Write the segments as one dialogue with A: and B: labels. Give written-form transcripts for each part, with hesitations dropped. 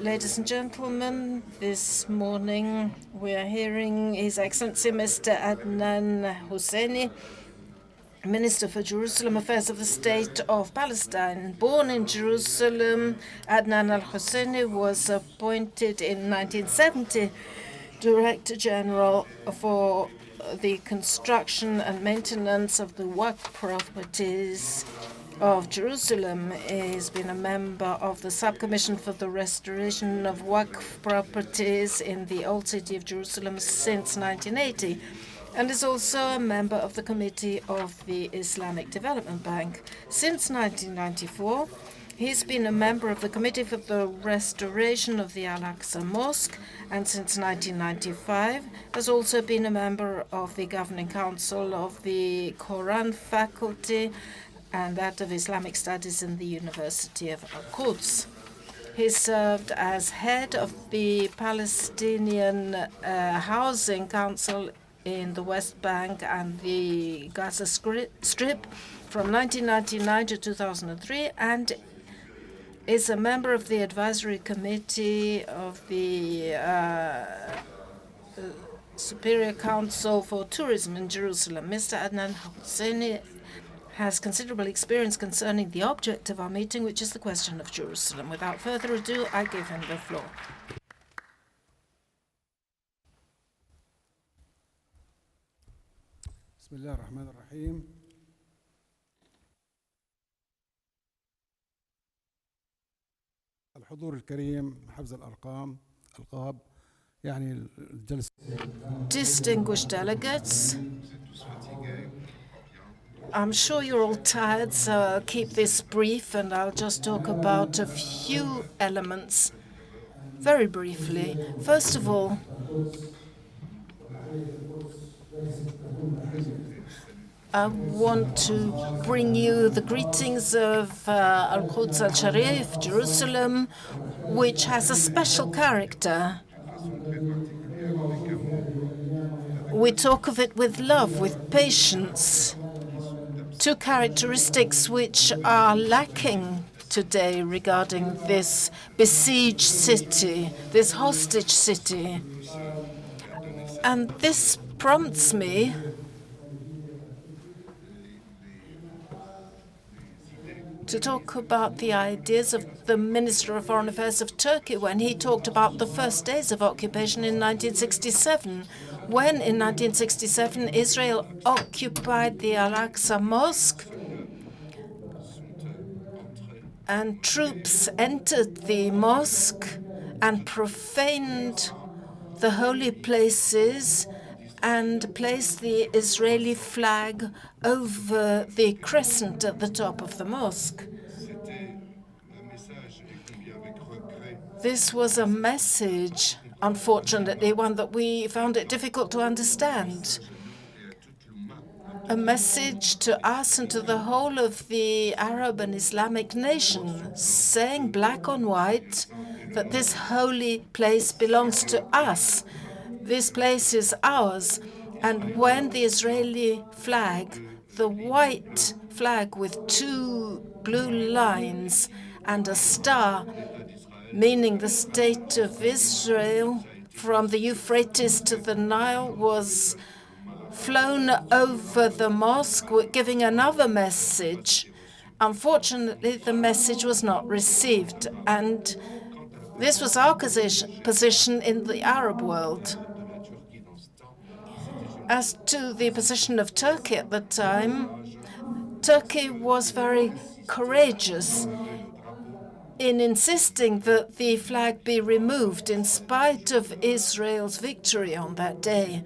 A: Ladies and gentlemen, this morning we are hearing His Excellency Mr. Adnan Husseini, Minister for Jerusalem Affairs of the State of Palestine. Born in Jerusalem, Adnan al-Husseini was appointed in 1970 Director General for the construction and maintenance of the Waqf properties of Jerusalem. He's been a member of the Subcommission for the Restoration of Waqf Properties in the Old City of Jerusalem since 1980, and is also a member of the Committee of the Islamic Development Bank. Since 1994, he's been a member of the Committee for the Restoration of the Al-Aqsa Mosque, and since 1995 has also been a member of the Governing Council of the Quran Faculty and that of Islamic Studies in the University of Al-Quds. He served as head of the Palestinian Housing Council in the West Bank and the Gaza Strip from 1999 to 2003, and is a member of the Advisory Committee of the Superior Council for Tourism in Jerusalem. Mr. Adnan Husseini has considerable experience concerning the object of our meeting, which is the question of Jerusalem. Without further ado, I give him the floor.
B: بسم الله الرحمن الرحيم. الحضور الكريم، حفظ الألقاب يعني الجلسة.
A: Distinguished delegates, I'm sure you're all tired, so I'll keep this brief and I'll just talk about a few elements very briefly. First of all, I want to bring you the greetings of Al-Quds al-Sharif, Jerusalem, which has a special character. We talk of it with love, with patience, two characteristics which are lacking today regarding this besieged city, this hostage city. And this prompts me to talk about the ideas of the Minister of Foreign Affairs of Turkey when he talked about the first days of occupation in 1967. When, in 1967, Israel occupied the Al-Aqsa Mosque and troops entered the mosque and profaned the holy places and placed the Israeli flag over the crescent at the top of the mosque. This was a message, unfortunately, one that we found it difficult to understand. A message to us and to the whole of the Arab and Islamic nation, saying black on white that this holy place belongs to us. This place is ours. And when the Israeli flag, the white flag with two blue lines and a star, meaning the state of Israel from the Euphrates to the Nile, was flown over the mosque, giving another message. Unfortunately, the message was not received, and this was our position in the Arab world. As to the position of Turkey at the time, Turkey was very courageous in insisting that the flag be removed in spite of Israel's victory on that day.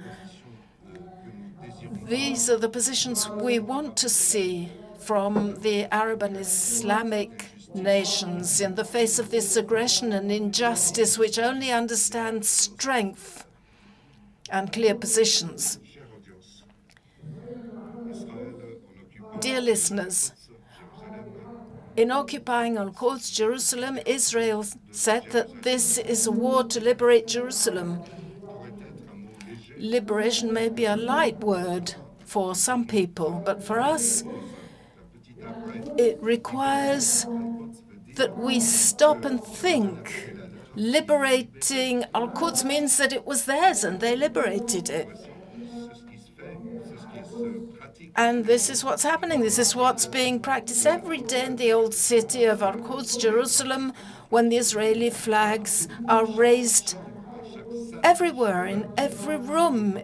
A: These are the positions we want to see from the Arab and Islamic nations in the face of this aggression and injustice, which only understands strength and clear positions. Dear listeners, in occupying Al-Quds, Jerusalem, Israel said that this is a war to liberate Jerusalem. Liberation may be a light word for some people, but for us, it requires that we stop and think Liberating Al-Quds means that it was theirs and they liberated it. And this is what's happening. This is what's being practiced every day in the old city of Al-Quds, Jerusalem, when the Israeli flags are raised everywhere, in every room,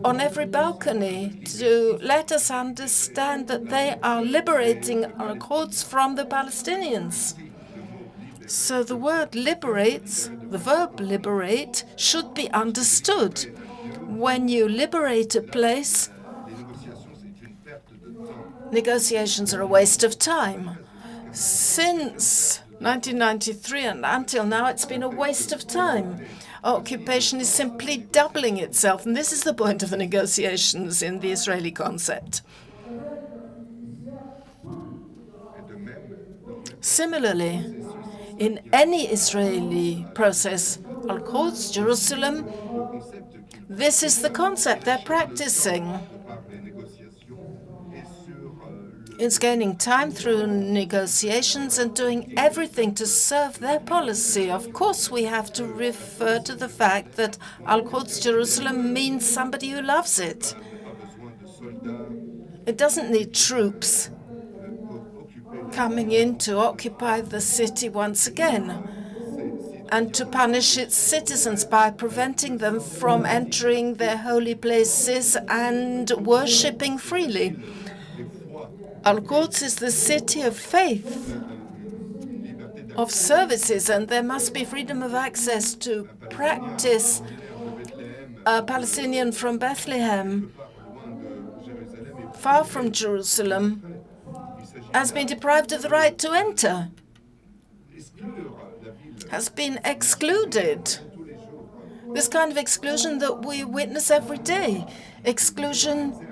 A: on every balcony, to let us understand that they are liberating Al-Quds from the Palestinians. So the word liberates, the verb liberate, should be understood. When you liberate a place, negotiations are a waste of time. Since 1993 and until now, it's been a waste of time. Occupation is simply doubling itself, and this is the point of the negotiations in the Israeli concept. Similarly, in any Israeli process, Al-Quds, Jerusalem, this is the concept they're practicing. It's gaining time through negotiations and doing everything to serve their policy. Of course, we have to refer to the fact that Al-Quds, Jerusalem, means somebody who loves it. It doesn't need troops coming in to occupy the city once again and to punish its citizens by preventing them from entering their holy places and worshipping freely. Al-Quds is the city of faith, of services, and there must be freedom of access to practice. A Palestinian from Bethlehem, far from Jerusalem, has been deprived of the right to enter, has been excluded. This kind of exclusion that we witness every day, exclusion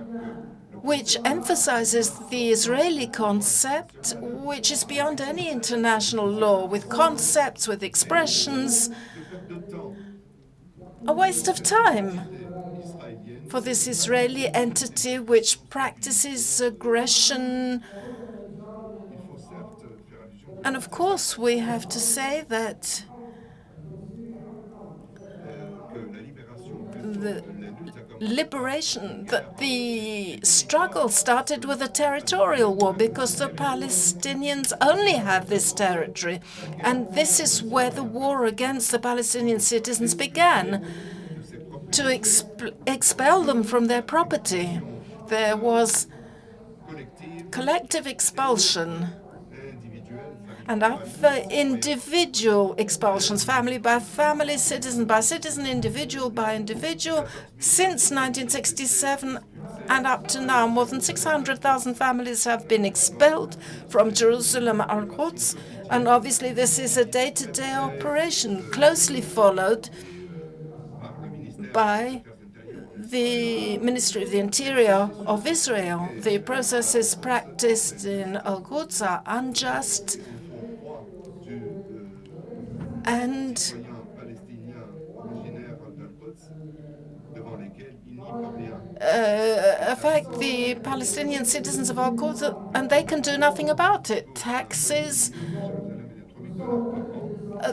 A: which emphasizes the Israeli concept, which is beyond any international law, with concepts, with expressions, a waste of time for this Israeli entity which practices aggression. And of course, we have to say that the liberation, that the struggle started with a territorial war because the Palestinians only have this territory. And this is where the war against the Palestinian citizens began, to expel them from their property. There was collective expulsion and other individual expulsions, family by family, citizen by citizen, individual by individual. Since 1967 and up to now, more than 600,000 families have been expelled from Jerusalem and Al-Quds. And obviously this is a day-to-day operation, closely followed by the Ministry of the Interior of Israel. The processes practiced in Al-Quds are unjust and affect the Palestinian citizens of Al-Quds, and they can do nothing about it. Taxes.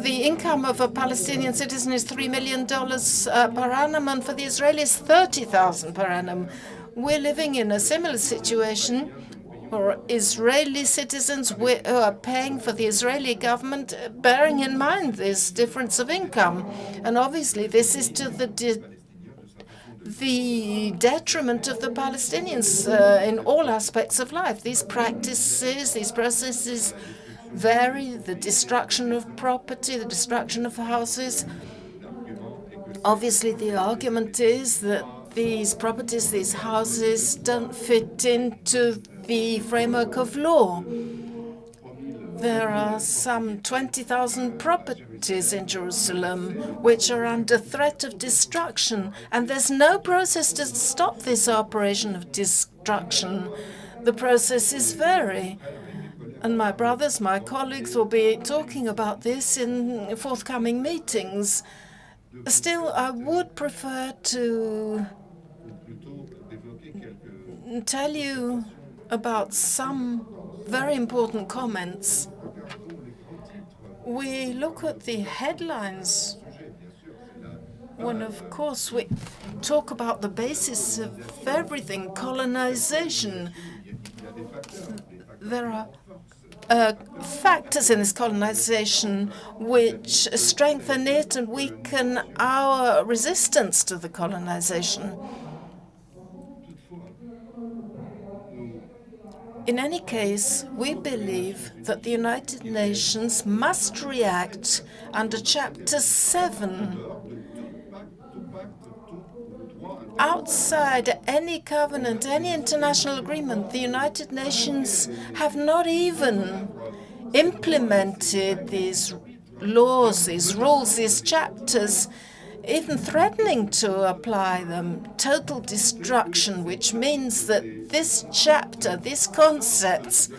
A: The income of a Palestinian citizen is $3 million per annum, and for the Israelis, $30,000 per annum. We're living in a similar situation for Israeli citizens who are paying for the Israeli government, bearing in mind this difference of income. And obviously, this is to the detriment of the Palestinians in all aspects of life. These practices, these processes vary, the destruction of property, the destruction of houses. Obviously, the argument is that these properties, these houses, don't fit into the framework of law. There are some 20,000 properties in Jerusalem which are under threat of destruction, and there's no process to stop this operation of destruction. The processes vary. And my brothers, my colleagues will be talking about this in forthcoming meetings. Still, I would prefer to tell you about some very important comments we look at the headlines when, of course, we talk about the basis of everything, colonization. There are factors in this colonization which strengthen it and weaken our resistance to the colonization. In any case, we believe that the United Nations must react under Chapter 7. Outside any covenant, any international agreement, the United Nations have not even implemented these laws, these rules, these chapters, even threatening to apply them. Total destruction, which means that this chapter, these concepts,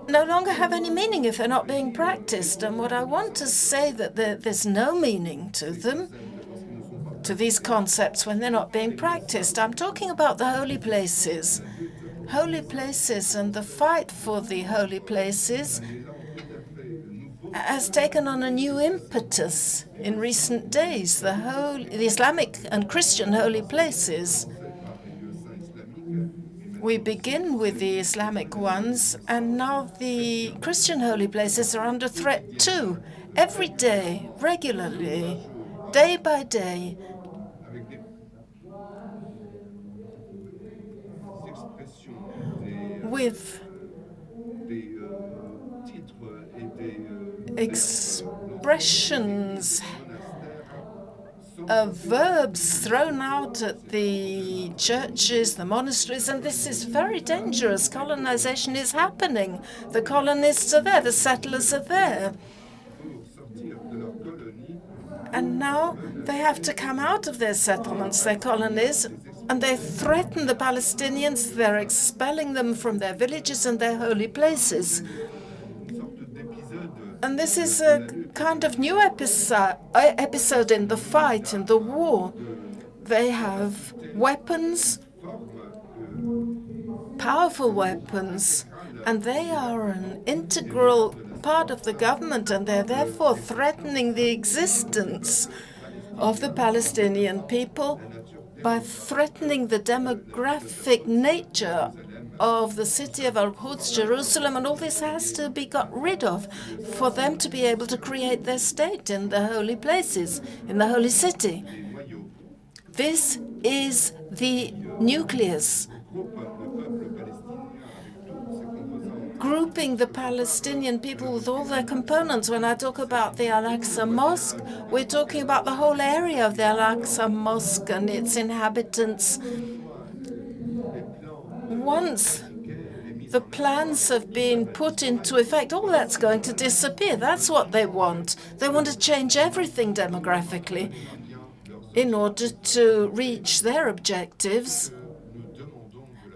A: no longer have any meaning if they're not being practiced. And what I want to say that there's no meaning to them, to these concepts, when they're not being practiced. I'm talking about the holy places. Holy places, and the fight for the holy places has taken on a new impetus in recent days. The Islamic and Christian holy places. We begin with the Islamic ones, and now the Christian holy places are under threat too. Every day, regularly, day by day. With expressions of verbs thrown out at the churches, the monasteries, and this is very dangerous. Colonization is happening. The colonists are there, the settlers are there. And now they have to come out of their settlements, their colonies, and they threaten the Palestinians. They're expelling them from their villages and their holy places. And this is a kind of new episode in the fight, in the war. They have weapons, powerful weapons, and they are an integral part of the government, and they're therefore threatening the existence of the Palestinian people by threatening the demographic nature of the city of Al-Quds, Jerusalem, and all this has to be got rid of for them to be able to create their state in the holy places, in the holy city. This is the nucleus, grouping the Palestinian people with all their components. When I talk about the Al-Aqsa Mosque, we're talking about the whole area of the Al-Aqsa Mosque and its inhabitants. Once the plans have been put into effect, all that's going to disappear. That's what they want. They want to change everything demographically in order to reach their objectives.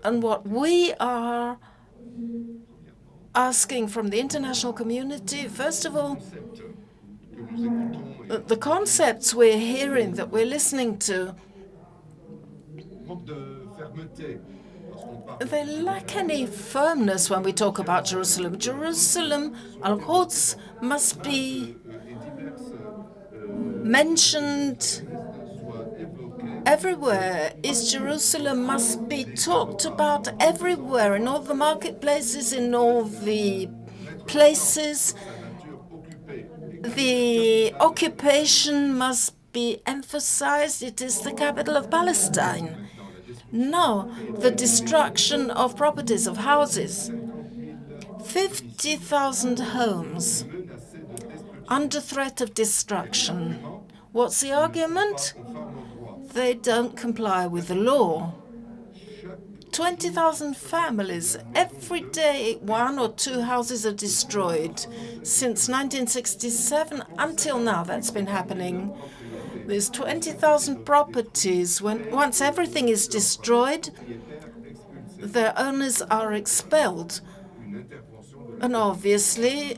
A: And what we are asking from the international community, first of all, the concepts we're hearing, that we're listening to, they lack any firmness when we talk about Jerusalem. Jerusalem, Al-Quds, must be mentioned everywhere. East Jerusalem must be talked about everywhere, in all the marketplaces, in all the places. The occupation must be emphasized. It is the capital of Palestine. No, the destruction of properties, of houses. 50,000 homes under threat of destruction. What's the argument? They don't comply with the law. 20,000 families. Every day, 1 or 2 houses are destroyed. Since 1967 until now, that's been happening. There's 20,000 properties. Once everything is destroyed, their owners are expelled. And obviously,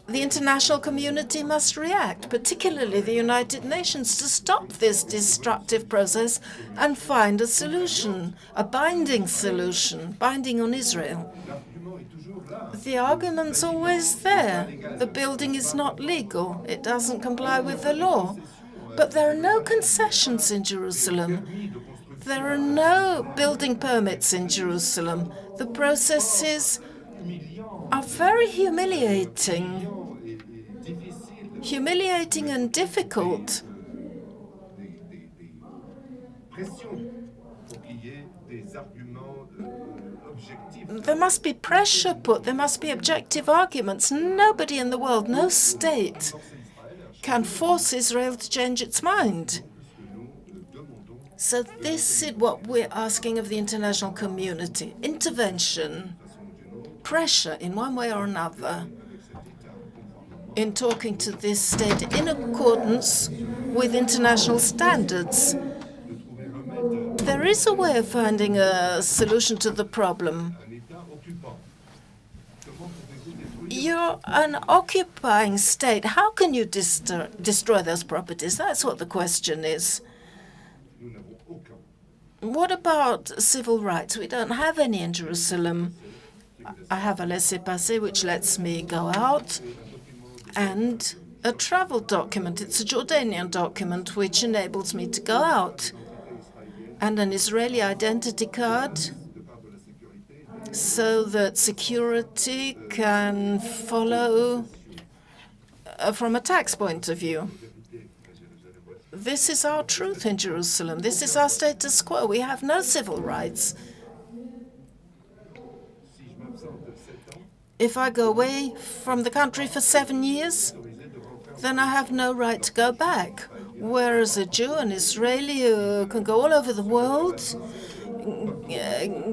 A: the international community must react, particularly the United Nations, to stop this destructive process and find a solution, a binding solution, binding on Israel. the argument's always there. The building is not legal. It doesn't comply with the law. But there are no concessions in Jerusalem. There are no building permits in Jerusalem. The processes are very humiliating and difficult. There must be pressure put, there must be objective arguments. Nobody in the world, no state, can force Israel to change its mind. So this is what we're asking of the international community. Intervention, pressure in one way or another, in talking to this state in accordance with international standards. There is a way of finding a solution to the problem. You're an occupying state. How can you destroy those properties? That's what the question is. What about civil rights? We don't have any in Jerusalem. I have a laissez-passer which lets me go out, and a travel document. It's a Jordanian document which enables me to go out, and an Israeli identity card so that security can follow from a tax point of view. This is our truth in Jerusalem. This is our status quo. We have no civil rights. If I go away from the country for 7 years, then I have no right to go back. Whereas a Jew, an Israeli, can go all over the world,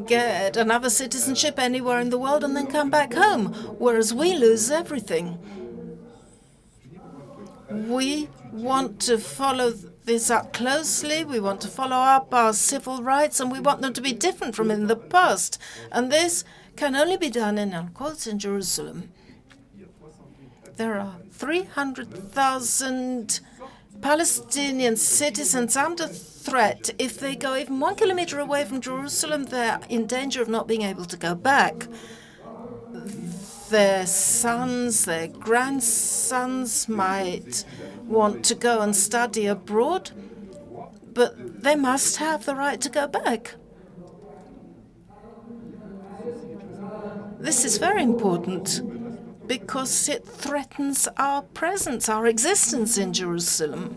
A: get another citizenship anywhere in the world, and then come back home. Whereas we lose everything. We want to follow this up closely. We want to follow up our civil rights, and we want them to be different from in the past. And this can only be done in Al-Quds in Jerusalem. There are 300,000 Palestinian citizens under threat. If they go even 1 kilometer away from Jerusalem, they're in danger of not being able to go back. Their sons, their grandsons might want to go and study abroad, but they must have the right to go back. This is very important because it threatens our presence, our existence in Jerusalem.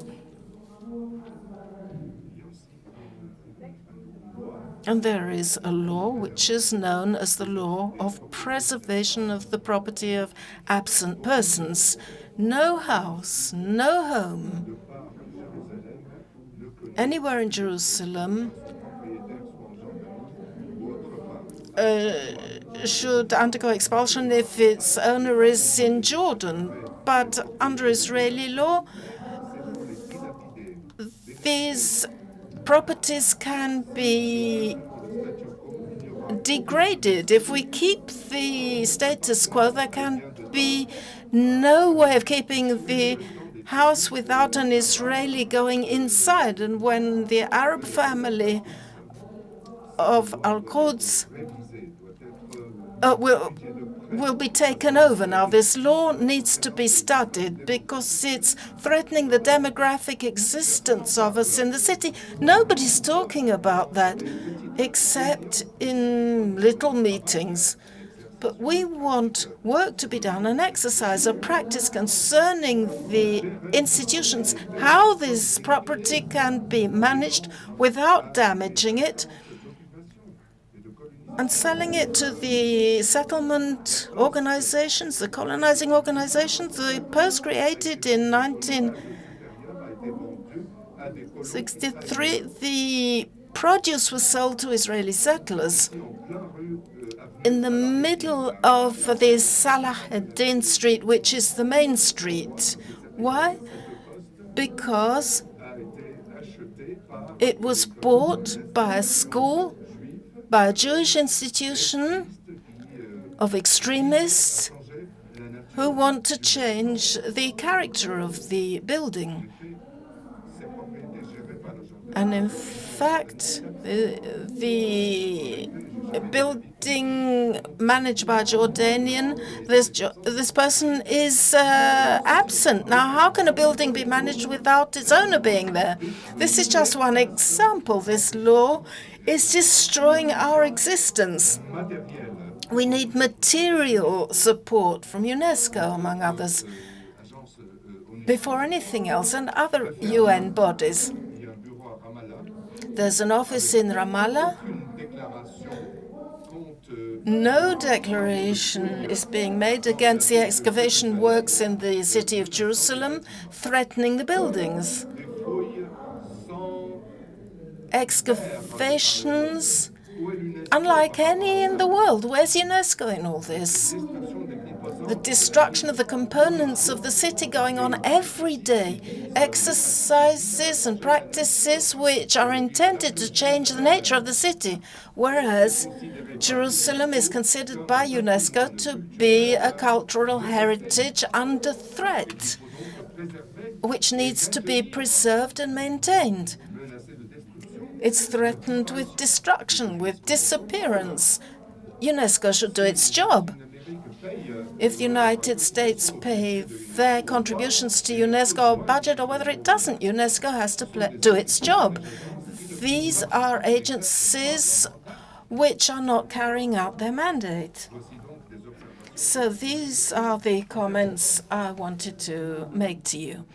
A: And there is a law which is known as the law of preservation of the property of absent persons. No house, no home, anywhere in Jerusalem should undergo expulsion if its owner is in Jordan. But under Israeli law, these properties can be degraded. If we keep the status quo, there can be no way of keeping the house without an Israeli going inside. And when the Arab family of Al-Quds will be taken over. Now, this law needs to be studied because it's threatening the demographic existence of us in the city. Nobody's talking about that except in little meetings. But we want work to be done, an exercise, a practice concerning the institutions, how this property can be managed without damaging it, and selling it to the settlement organizations, the colonizing organizations. The post created in 1963, the produce was sold to Israeli settlers in the middle of the Salah ad-Din Street, which is the main street. Why? Because it was bought by a school, by a Jewish institution of extremists who want to change the character of the building. And in fact, the building managed by a Jordanian. This person is absent. Now, how can a building be managed without its owner being there? This is just one example. This law is destroying our existence. We need material support from UNESCO, among others, before anything else, and other UN bodies. There's an office in Ramallah. No declaration is being made against the excavation works in the city of Jerusalem, threatening the buildings. Excavations unlike any in the world. Where's UNESCO in all this? The destruction of the components of the city going on every day. Exercises and practices which are intended to change the nature of the city, whereas Jerusalem is considered by UNESCO to be a cultural heritage under threat, which needs to be preserved and maintained. It's threatened with destruction, with disappearance. UNESCO should do its job. If the United States pay their contributions to UNESCO budget or whether it doesn't, UNESCO has to do its job. These are agencies which are not carrying out their mandate. So these are the comments I wanted to make to you.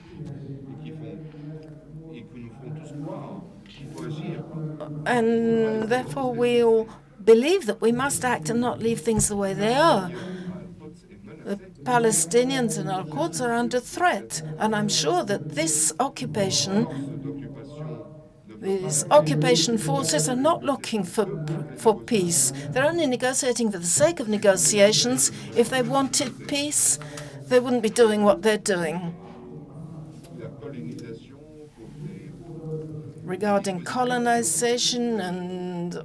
A: And therefore we'll believe that we must act and not leave things the way they are. The Palestinians and Al-Quds are under threat, and I'm sure that these occupation forces are not looking for peace. They're only negotiating for the sake of negotiations. If they wanted peace, they wouldn't be doing what they're doing. Regarding colonization and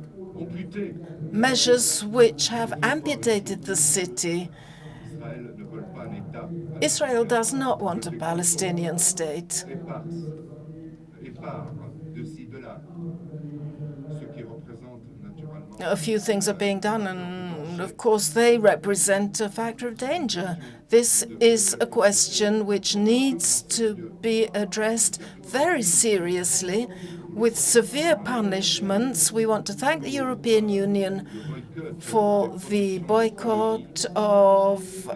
A: measures which have amputated the city, Israel does not want a Palestinian state. A few things are being done, and of course they represent a factor of danger. This is a question which needs to be addressed very seriously with severe punishments. We want to thank the European Union for the boycott of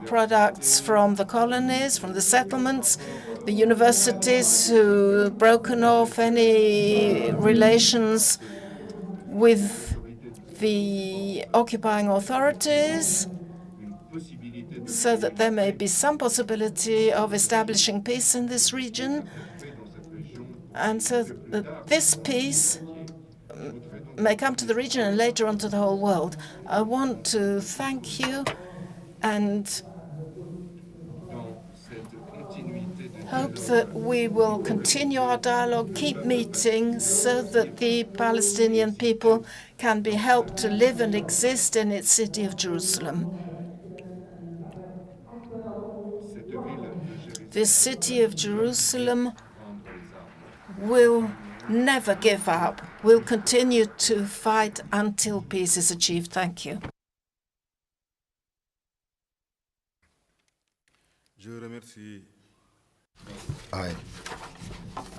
A: products from the colonies, from the settlements, the universities who broken off any relations with the occupying authorities, so that there may be some possibility of establishing peace in this region, and so that this peace may come to the region and later on to the whole world. I want to thank you and hope that we will continue our dialogue, keep meeting, so that the Palestinian people can be helped to live and exist in its city of Jerusalem. This city of Jerusalem will never give up. We'll continue to fight until peace is achieved. Thank you.
C: I'd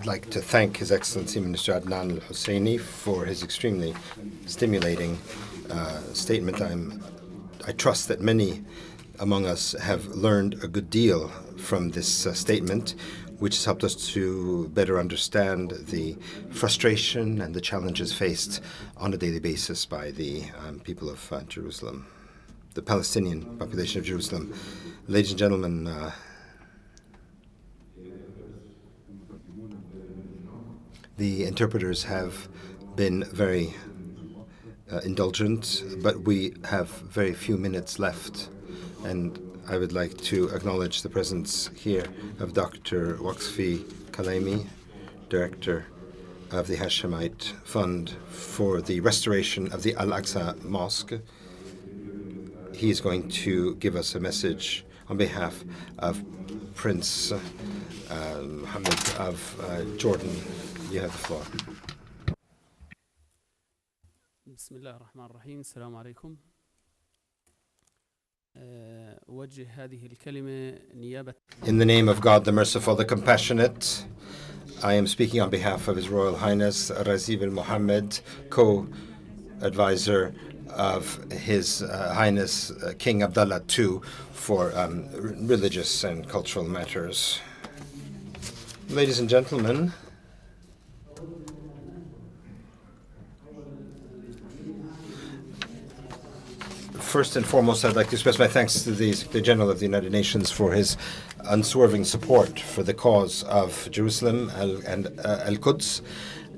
C: like to thank His Excellency Minister Adnan Al-Husseini for his extremely stimulating statement. I trust that many among us have learned a good deal from this statement, which has helped us to better understand the frustration and the challenges faced on a daily basis by the people of Jerusalem, the Palestinian population of Jerusalem. Ladies and gentlemen, the interpreters have been very indulgent, but we have very few minutes left, and I would like to acknowledge the presence here of Dr. Waqfi Kalaimi, Director of the Hashemite Fund for the Restoration of the Al-Aqsa Mosque. He is going to give us a message on behalf of Prince Mohammed of Jordan. You have the floor.
D: بسم الله الرحمن الرحيم. السلام عليكم. أوجه هذه الكلمة نيابة.
C: In the name of God, the Merciful, the Compassionate, I am speaking on behalf of His Royal Highness Razif Al Mohammed, co-advisor of His Highness King Abdullah II for religious and cultural matters. Ladies and gentlemen, first and foremost, I'd like to express my thanks to the Secretary General of the United Nations for his unswerving support for the cause of Jerusalem and Al-Quds,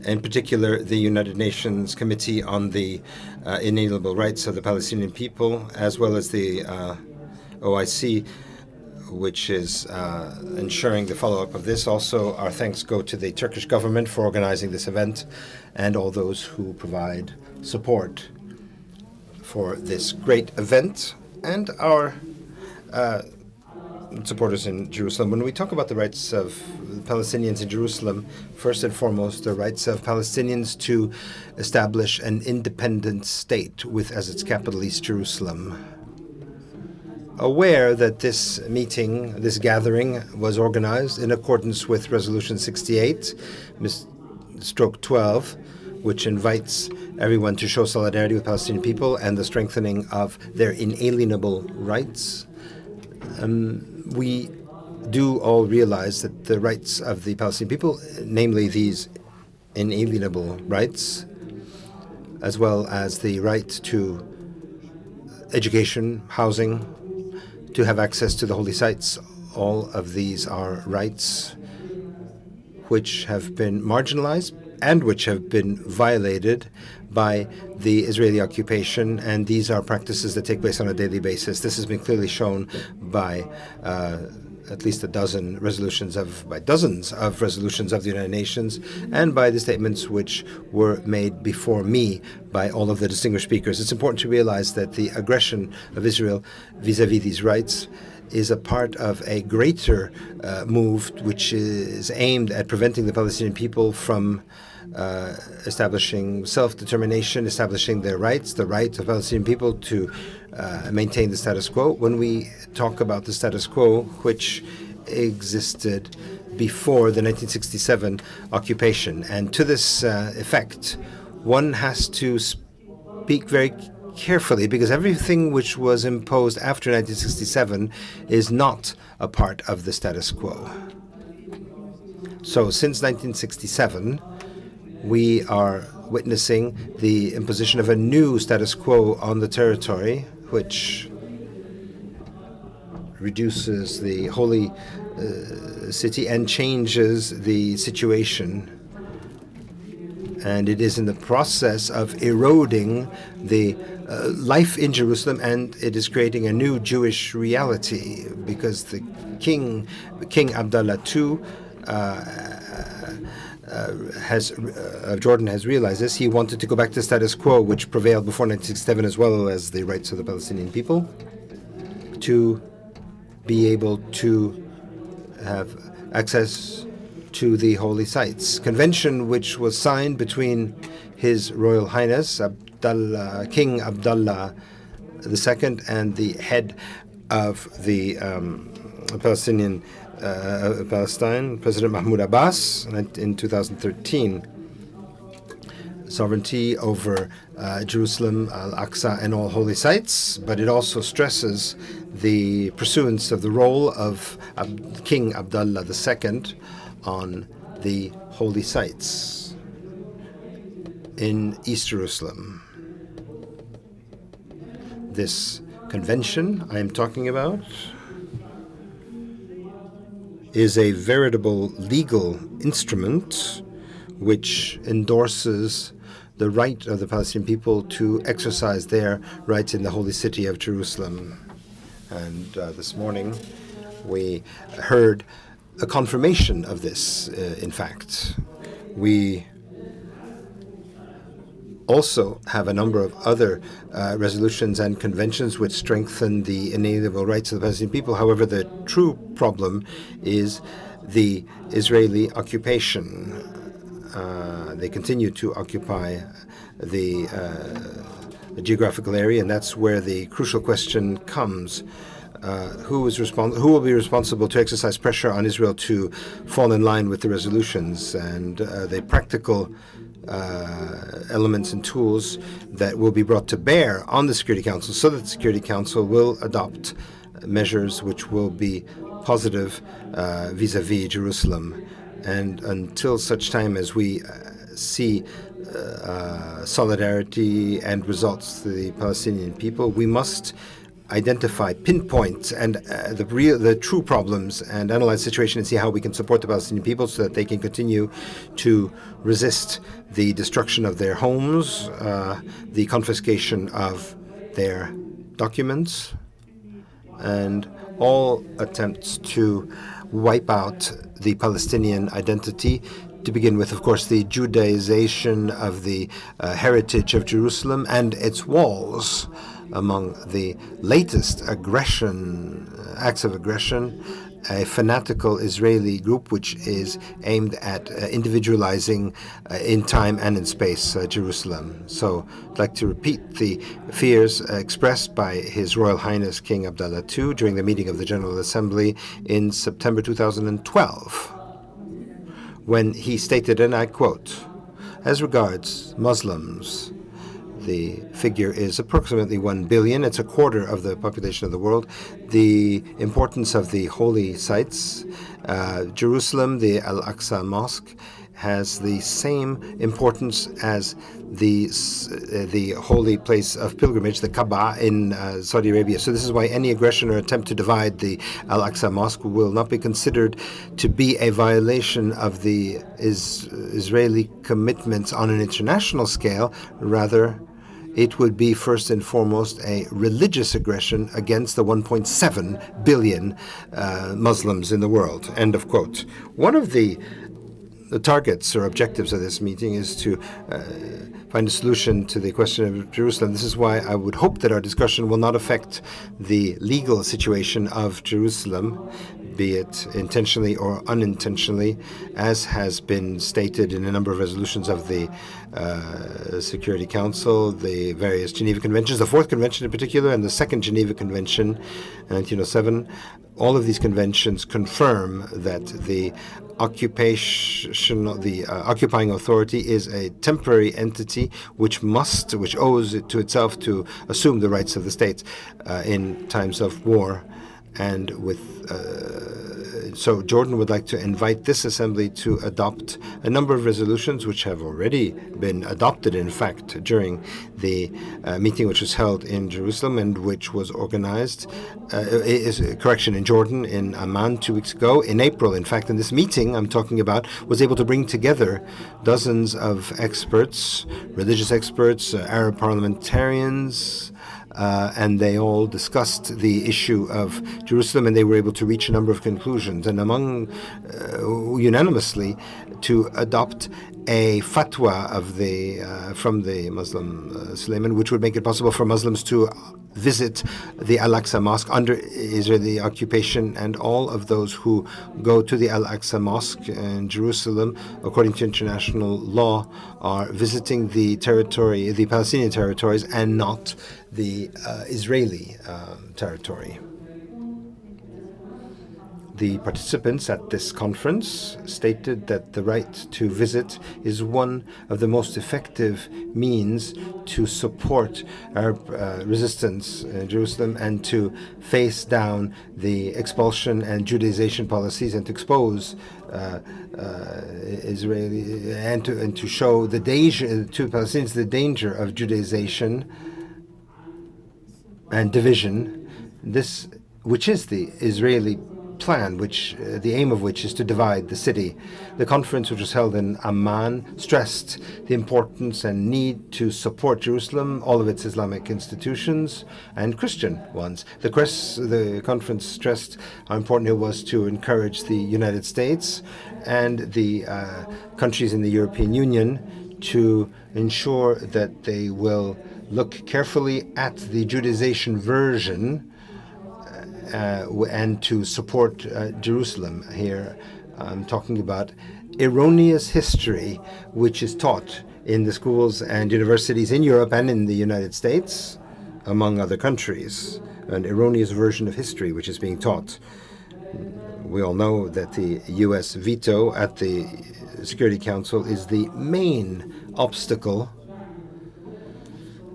C: in particular the United Nations Committee on the Inalienable Rights of the Palestinian People, as well as the OIC, which is ensuring the follow-up of this. Also, our thanks go to the Turkish government for organizing this event and all those who provide support for this great event and our supporters in Jerusalem. When we talk about the rights of Palestinians in Jerusalem, first and foremost, the rights of Palestinians to establish an independent state with as its capital East Jerusalem. Aware that this meeting, this gathering, was organized in accordance with Resolution 68/12, which invites everyone to show solidarity with Palestinian people and the strengthening of their inalienable rights. We do all realize that the rights of the Palestinian people, namely these inalienable rights, as well as the right to education, housing, to have access to the holy sites, all of these are rights which have been marginalized and which have been violated by the Israeli occupation, and these are practices that take place on a daily basis. This has been clearly shown by at least dozens of resolutions of the United Nations, and by the statements which were made before me by all of the distinguished speakers. It's important to realize that the aggression of Israel vis-à-vis these rights is a part of a greater move which is aimed at preventing the Palestinian people from establishing self-determination, establishing their rights, the right of Palestinian people to maintain the status quo. When we talk about the status quo, which existed before the 1967 occupation, and to this effect, one has to speak very carefully, because everything which was imposed after 1967 is not a part of the status quo. So since 1967, we are witnessing the imposition of a new status quo on the territory, which reduces the holy city and changes the situation. And it is in the process of eroding the life in Jerusalem, and it is creating a new Jewish reality, because the King Abdullah II of Jordan has realized this. He wanted to go back to the status quo which prevailed before 1967, as well as the rights of the Palestinian people to be able to have access to the holy sites. Convention which was signed between His Royal Highness King Abdullah II and the head of the Palestine, President Mahmoud Abbas, in 2013. Sovereignty over Jerusalem, Al-Aqsa, and all holy sites, but it also stresses the pursuance of the role of King Abdullah II on the holy sites in East Jerusalem. This convention I am talking about is a veritable legal instrument which endorses the right of the Palestinian people to exercise their rights in the holy city of Jerusalem. And this morning we heard a confirmation of this, in fact. We also have a number of other resolutions and conventions which strengthen the inalienable rights of the Palestinian people. However, the true problem is the Israeli occupation. they continue to occupy the geographical area, and that's where the crucial question comes. Who will be responsible to exercise pressure on Israel to fall in line with the resolutions and the practical elements and tools that will be brought to bear on the Security Council so that the Security Council will adopt measures which will be positive vis-à-vis Jerusalem. And until such time as we see solidarity and results to the Palestinian people, we must identify, pinpoint, and the true problems and analyze the situation and see how we can support the Palestinian people so that they can continue to resist the destruction of their homes, the confiscation of their documents, and all attempts to wipe out the Palestinian identity. To begin with, of course, the Judaization of the heritage of Jerusalem and its walls. Among the latest acts of aggression, a fanatical Israeli group which is aimed at individualizing in time and in space Jerusalem. So I'd like to repeat the fears expressed by His Royal Highness King Abdullah II during the meeting of the General Assembly in September 2012, when he stated, and I quote, "As regards Muslims, the figure is approximately 1 billion. It's a quarter of the population of the world. The importance of the holy sites, Jerusalem, the Al-Aqsa Mosque, has the same importance as the holy place of pilgrimage, the Kaaba in Saudi Arabia. So this is why any aggression or attempt to divide the Al-Aqsa Mosque will not be considered to be a violation of the Israeli commitments on an international scale. Rather, it would be first and foremost a religious aggression against the 1.7 billion Muslims in the world." End of quote. One of the targets or objectives of this meeting is to find a solution to the question of Jerusalem. This is why I would hope that our discussion will not affect the legal situation of Jerusalem, be it intentionally or unintentionally, as has been stated in a number of resolutions of the Security Council, the various Geneva Conventions, the Fourth Convention in particular, and the Second Geneva Convention in 1907. All of these conventions confirm that the occupying authority is a temporary entity which owes it to itself to assume the rights of the state in times of war. And so Jordan would like to invite this assembly to adopt a number of resolutions which have already been adopted, in fact, during the meeting which was held in Jerusalem and which was organized, in Jordan, in Amman 2 weeks ago. In April, in fact, in this meeting I'm talking about, was able to bring together dozens of experts, religious experts, Arab parliamentarians, and they all discussed the issue of Jerusalem, and they were able to reach a number of conclusions, and unanimously to adopt a fatwa from the Muslim Suleiman, which would make it possible for Muslims to visit the Al-Aqsa Mosque under Israeli occupation, and all of those who go to the Al-Aqsa Mosque in Jerusalem, according to international law, are visiting the Palestinian territories, and not the Israeli territory. The participants at this conference stated that the right to visit is one of the most effective means to support Arab resistance in Jerusalem and to face down the expulsion and Judaization policies, and to expose Israeli and to show the danger to Palestinians, the danger of Judaization and division. This, which is the Israeli plan, which the aim of which is to divide the city. The conference, which was held in Amman, stressed the importance and need to support Jerusalem, all of its Islamic institutions and Christian ones. The conference stressed how important it was to encourage the United States and the countries in the European Union to ensure that they will look carefully at the Judaization version and to support Jerusalem. Here I'm talking about erroneous history which is taught in the schools and universities in Europe and in the United States, among other countries. An erroneous version of history which is being taught. We all know that the U.S. veto at the Security Council is the main obstacle,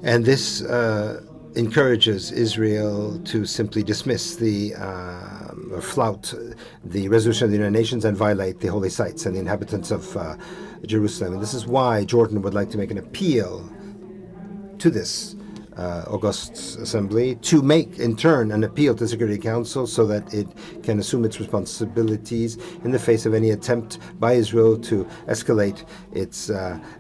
C: and this encourages Israel to simply dismiss or flout the resolution of the United Nations and violate the holy sites and the inhabitants of Jerusalem. And this is why Jordan would like to make an appeal to this August Assembly to make, in turn, an appeal to the Security Council so that it can assume its responsibilities in the face of any attempt by Israel to escalate its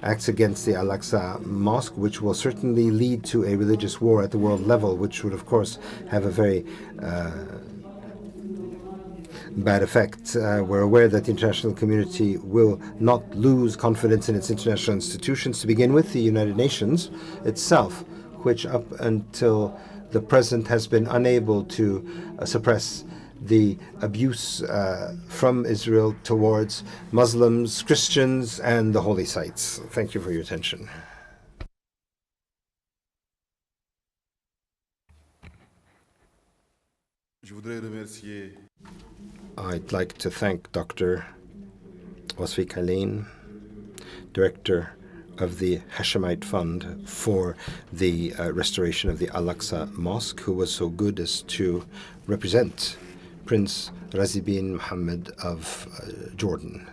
C: acts against the Al-Aqsa Mosque, which will certainly lead to a religious war at the world level, which would, of course, have a very bad effect. We're aware that the international community will not lose confidence in its international institutions, to begin with the United Nations itself, which up until the present has been unable to suppress the abuse from Israel towards Muslims, Christians, and the holy sites. Thank you for your attention. I'd like to thank Dr. Wasfi Khalin, Director of the Hashemite Fund, for the restoration of the Al-Aqsa Mosque, who was so good as to represent Prince Razi bin Mohammed of Jordan.